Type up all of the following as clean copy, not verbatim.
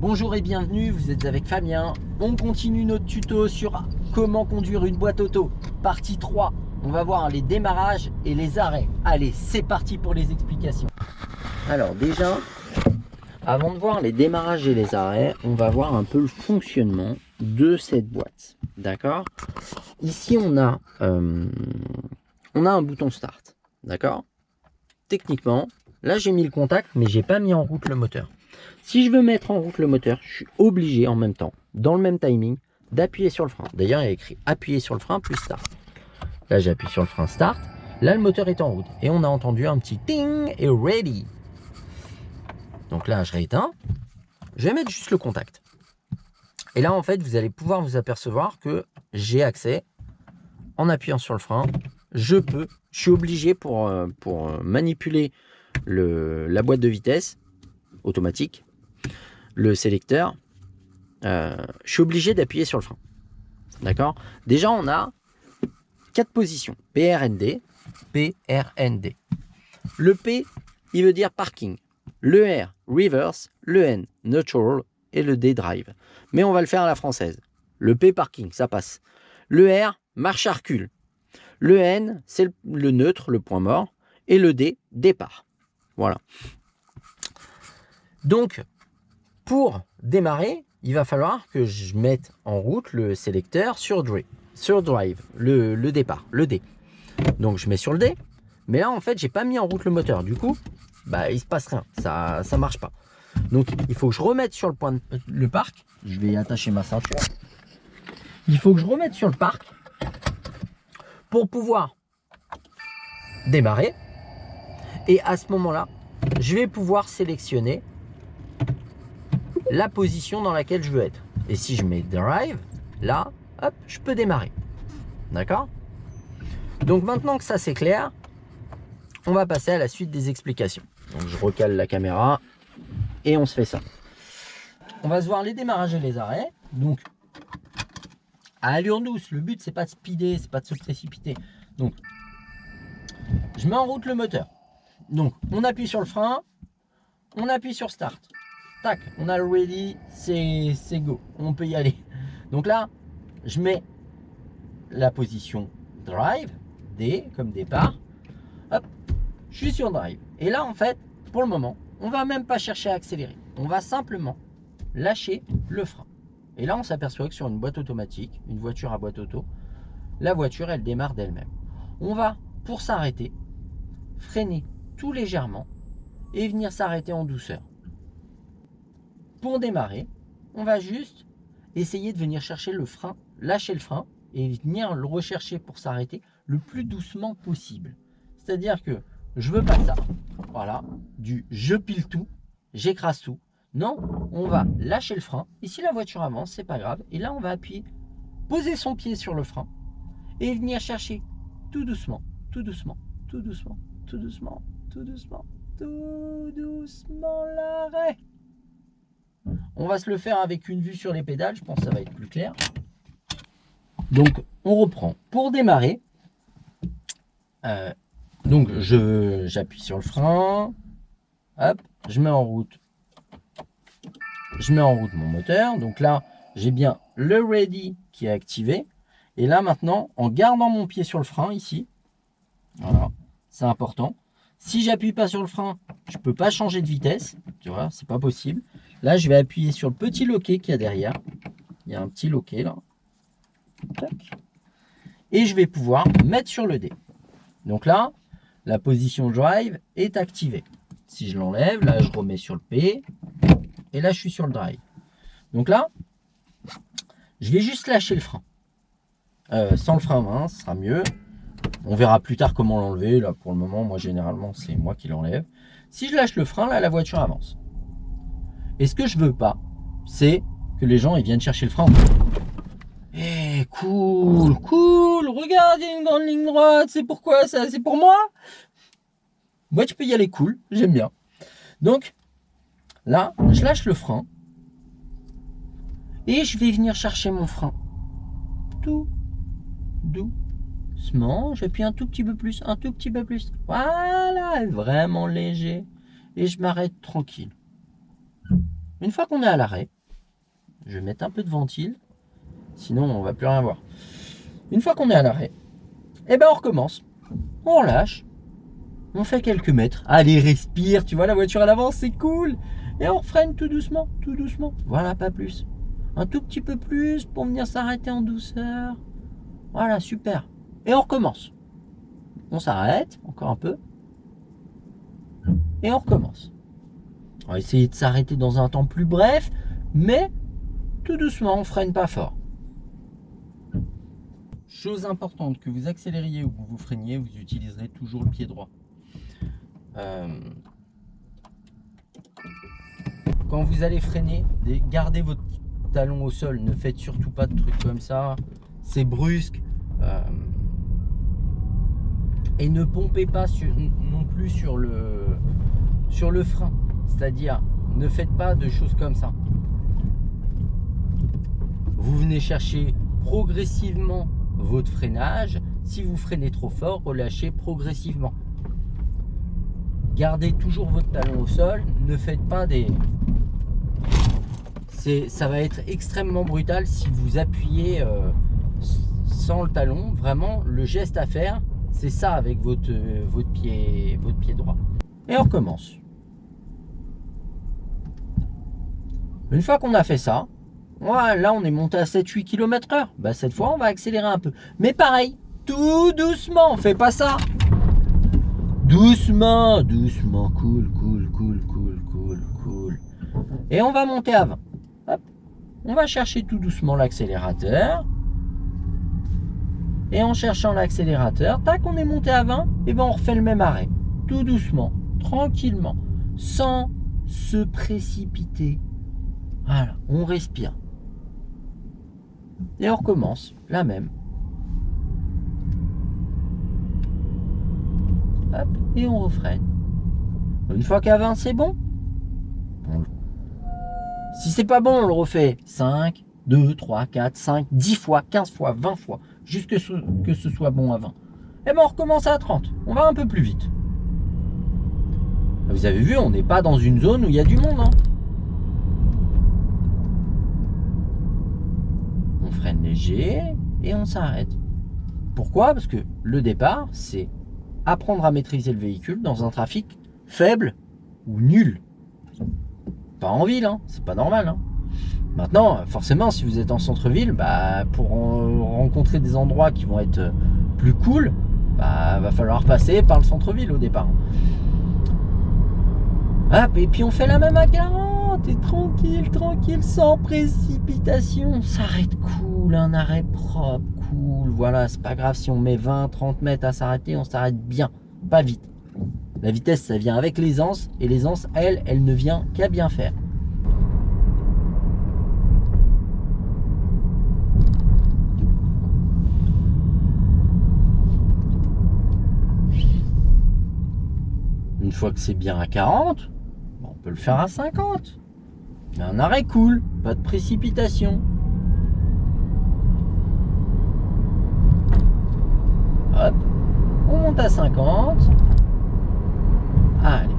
Bonjour et bienvenue, vous êtes avec Fabien. On continue notre tuto sur comment conduire une boîte auto. Partie 3, on va voir les démarrages et les arrêts. Allez, c'est parti pour les explications. Alors déjà, avant de voir les démarrages et les arrêts, on va voir un peu le fonctionnement de cette boîte. D'accord? Ici, on a un bouton start. D'accord? Techniquement, là j'ai mis le contact, mais j'ai pas mis en route le moteur. Si je veux mettre en route le moteur, je suis obligé en même temps, dans le même timing, d'appuyer sur le frein. D'ailleurs, il y a écrit appuyer sur le frein plus start. Là, j'appuie sur le frein start. Là, le moteur est en route. Et on a entendu un petit ting et ready. Donc là, je rééteins. Je vais mettre juste le contact. Et là, en fait, vous allez pouvoir vous apercevoir que j'ai accès, en appuyant sur le frein, je suis obligé pour manipuler la boîte de vitesse automatique, le sélecteur, je suis obligé d'appuyer sur le frein. D'accord? Déjà, on a 4 positions. PRND, PRND. Le P, il veut dire parking. Le R, reverse. Le N, neutral. Et le D, drive. Mais on va le faire à la française. Le P, parking, ça passe. Le R, marche à recul. Le N, c'est le neutre, le point mort. Et le D, départ. Voilà. Donc, pour démarrer, il va falloir que je mette en route le sélecteur sur drive, le départ, le D. Donc, je mets sur le D. Mais là, en fait, j'ai pas mis en route le moteur. Du coup, bah, il se passe rien. Ça marche pas. Donc, il faut que je remette sur le parc. Je vais attacher ma ceinture. Il faut que je remette sur le parc pour pouvoir démarrer. Et à ce moment-là, je vais pouvoir sélectionner la position dans laquelle je veux être. Et si je mets drive, là, hop, je peux démarrer. D'accord? Donc maintenant que ça c'est clair, on va passer à la suite des explications. Donc je recale la caméra et on se fait ça. On va se voir les démarrages et les arrêts. Donc à allure douce, le but c'est pas de speeder, c'est pas de se précipiter. Donc je mets en route le moteur. Donc on appuie sur le frein, on appuie sur start. Tac, on a le ready, c'est go, on peut y aller. Donc là, je mets la position drive, D comme départ. Hop, je suis sur drive. Et là, en fait, pour le moment, on va même pas chercher à accélérer. On va simplement lâcher le frein. Et là, on s'aperçoit que sur une boîte automatique, une voiture à boîte auto, la voiture, elle démarre d'elle-même. On va, pour s'arrêter, freiner tout légèrement et venir s'arrêter en douceur. Pour démarrer, on va juste essayer de venir chercher le frein, lâcher le frein et venir le rechercher pour s'arrêter le plus doucement possible. C'est-à-dire que je veux pas ça. Voilà, du je pile tout, j'écrase tout. Non, on va lâcher le frein et si la voiture avance, c'est pas grave. Et là, on va appuyer, poser son pied sur le frein et venir chercher tout doucement, tout doucement, tout doucement, tout doucement, tout doucement, tout doucement l'arrêt. On va se le faire avec une vue sur les pédales, je pense que ça va être plus clair. Donc, on reprend. Pour démarrer, donc j'appuie sur le frein, hop, je mets en route mon moteur. Donc là, j'ai bien le ready qui est activé. Et là, maintenant, en gardant mon pied sur le frein ici, voilà, c'est important. Si j'appuie pas sur le frein, je peux pas changer de vitesse, tu vois, c'est pas possible. Là, je vais appuyer sur le petit loquet qu'il y a derrière. Il y a un petit loquet là. Tac. Et je vais pouvoir mettre sur le D. Donc là, la position drive est activée. Si je l'enlève, là, je remets sur le P. Et là, je suis sur le drive. Donc là, je vais juste lâcher le frein. Sans le frein à main, ce sera mieux. On verra plus tard comment l'enlever. Là, pour le moment, moi, généralement, c'est moi qui l'enlève. Si je lâche le frein, là, la voiture avance. Et ce que je veux pas, c'est que les gens ils viennent chercher le frein. Eh, cool, cool, regarde, il y a une grande ligne droite, c'est pourquoi ça? C'est pour moi? Moi, tu peux y aller cool, j'aime bien. Donc, là, je lâche le frein. Et je vais venir chercher mon frein. Tout doucement, j'appuie un tout petit peu plus, un tout petit peu plus. Voilà, vraiment léger. Et je m'arrête tranquille. Une fois qu'on est à l'arrêt, je vais mettre un peu de ventile, sinon on va plus rien voir. Une fois qu'on est à l'arrêt, eh ben on recommence. On relâche. On fait quelques mètres. Allez, respire. Tu vois la voiture à l'avant, c'est cool. Et on freine tout doucement, tout doucement. Voilà, pas plus. Un tout petit peu plus pour venir s'arrêter en douceur. Voilà, super. Et on recommence. On s'arrête, encore un peu. Et on recommence. On va essayer de s'arrêter dans un temps plus bref, mais tout doucement, on freine pas fort. Chose importante, que vous accélériez ou que vous freiniez, vous utiliserez toujours le pied droit. Quand vous allez freiner, gardez votre talon au sol. Ne faites surtout pas de trucs comme ça. C'est brusque. Et ne pompez pas non plus sur le frein. C'est-à-dire, ne faites pas de choses comme ça. Vous venez chercher progressivement votre freinage. Si vous freinez trop fort, relâchez progressivement. Gardez toujours votre talon au sol. Ne faites pas des... Ça va être extrêmement brutal si vous appuyez sans le talon. Vraiment, le geste à faire, c'est ça avec votre pied droit. Et on recommence. Une fois qu'on a fait ça, voilà, là on est monté à 7-8 km/h. Bah, cette fois, on va accélérer un peu. Mais pareil, tout doucement, on fait pas ça. Doucement, doucement, cool. Et on va monter à 20. Hop. On va chercher tout doucement l'accélérateur. Et en cherchant l'accélérateur, tac, on est monté à 20. Et ben on refait le même arrêt. Tout doucement, tranquillement, sans se précipiter. Voilà, on respire. Et on recommence, la même. Hop, et on refreine. Une fois qu'à 20, c'est bon. Si c'est pas bon, on le refait 5, 2, 3, 4, 5, 10 fois, 15 fois, 20 fois, jusqu'à ce que ce soit bon à 20. Et ben on recommence à 30. On va un peu plus vite. Vous avez vu, on n'est pas dans une zone où il y a du monde. Hein. On freine léger et on s'arrête. Pourquoi? Parce que le départ, c'est apprendre à maîtriser le véhicule dans un trafic faible ou nul. Pas en ville, hein, c'est pas normal. Hein. Maintenant, forcément, si vous êtes en centre-ville, bah, pour rencontrer des endroits qui vont être plus cool, bah, va falloir passer par le centre-ville au départ. Hop, et puis on fait la même à 40, et tranquille, sans précipitation. On s'arrête cool, un arrêt propre, cool. Voilà, c'est pas grave si on met 20-30 mètres à s'arrêter, on s'arrête bien, pas vite. La vitesse, ça vient avec l'aisance, et l'aisance, elle ne vient qu'à bien faire. Une fois que c'est bien à 40, on peut le faire à 50. Mais un arrêt cool, pas de précipitation. Hop, on monte à 50. Allez,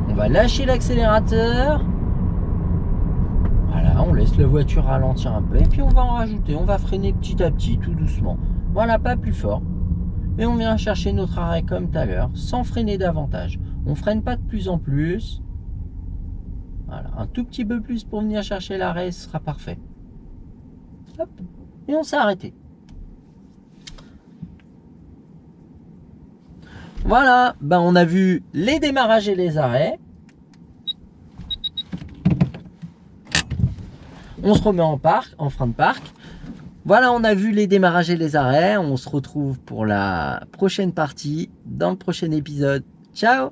on va lâcher l'accélérateur. Voilà, on laisse la voiture ralentir un peu et puis on va en rajouter. On va freiner petit à petit, tout doucement. Voilà, pas plus fort. Et on vient chercher notre arrêt comme tout à l'heure, sans freiner davantage. On freine pas de plus en plus. Voilà, un tout petit peu plus pour venir chercher l'arrêt, ce sera parfait. Hop, et on s'est arrêté. Voilà, ben on a vu les démarrages et les arrêts. On se remet en frein de parc. Voilà, on a vu les démarrages et les arrêts. On se retrouve pour la prochaine partie dans le prochain épisode. Ciao!